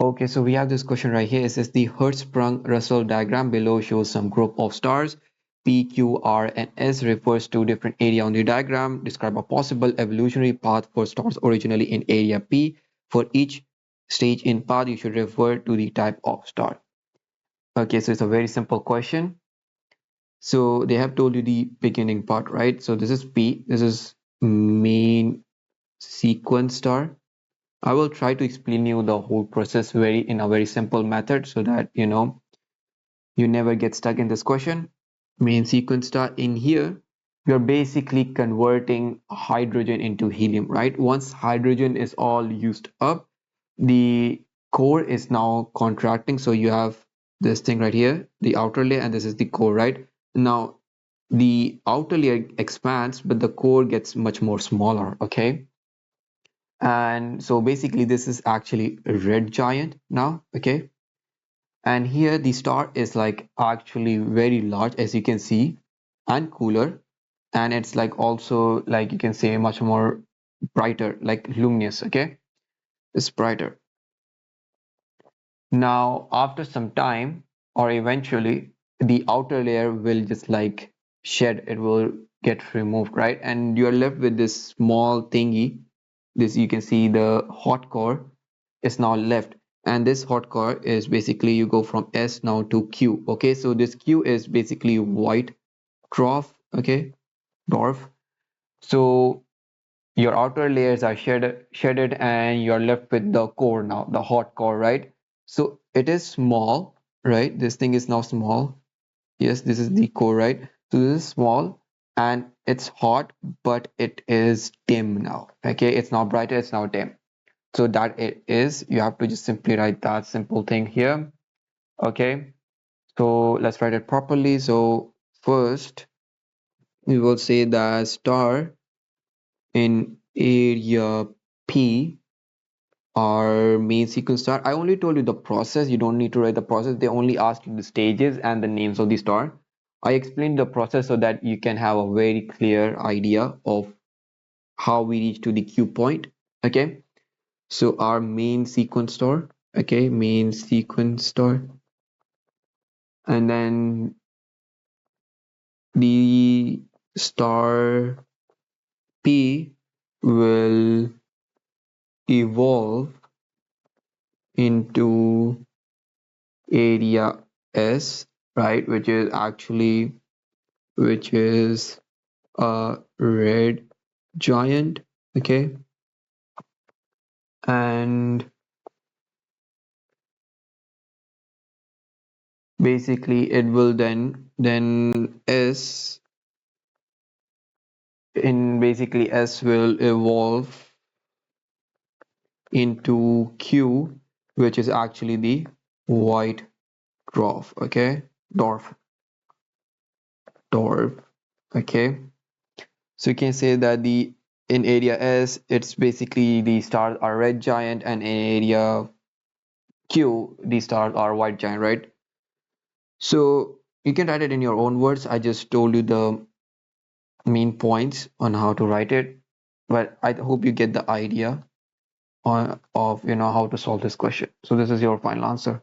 Okay, so we have this question right here. It says the Hertzsprung-Russell diagram below shows some group of stars. P, Q, R, and S refers to different area on the diagram. Describe a possible evolutionary path for stars originally in area P. For each stage in path, you should refer to the type of star. Okay, so it's a very simple question. So they have told you the beginning part, right? So this is P. This is main sequence star. I will try to explain you the whole process in a very simple method so that you never get stuck in this question. Main sequence star, in here you're basically converting hydrogen into helium, right? Once hydrogen is all used up, the core is now contracting. So you have this thing right here, the outer layer, and this is the core, right? Now the outer layer expands, but the core gets much more smaller, okay? And so basically this is actually a red giant now, okay? And here the star is like actually very large, as you can see, and cooler, and it's like also, like you can say, much more brighter, like luminous, okay? It's brighter. Now after some time, or eventually, the outer layer will just like shed, it will get removed, right? And you're left with this small thingy. This, you can see the hot core is now left, and this hot core is basically, you go from S now to Q, okay? So this Q is basically white dwarf, okay? Dwarf. So your outer layers are shedded and you're left with the core now, the hot core, right? So it is small, right? This thing is now small. Yes, this is the core, right? So this is small and it's hot, but it is dim now, okay? It's now brighter, it's now dim. So that it is, you have to just simply write that simple thing here, okay? So let's write it properly. So first we will say that star in area P are main sequence star. I only told you the process, you don't need to write the process. They only asked you the stages and the names of the star. I explained the process so that you can have a very clear idea of how we reach to the Q point, okay? So our main sequence star, okay, main sequence star, and then the star P will evolve into area S, right, which is a red giant, okay? And basically it will then S will evolve into Q, which is actually the white dwarf, okay? Dwarf, okay? So you can say that in area S, it's basically the stars are red giant, and in area Q, the stars are white giant, right? So you can write it in your own words. I just told you the main points on how to write it, but I hope you get the idea of how to solve this question. So this is your final answer.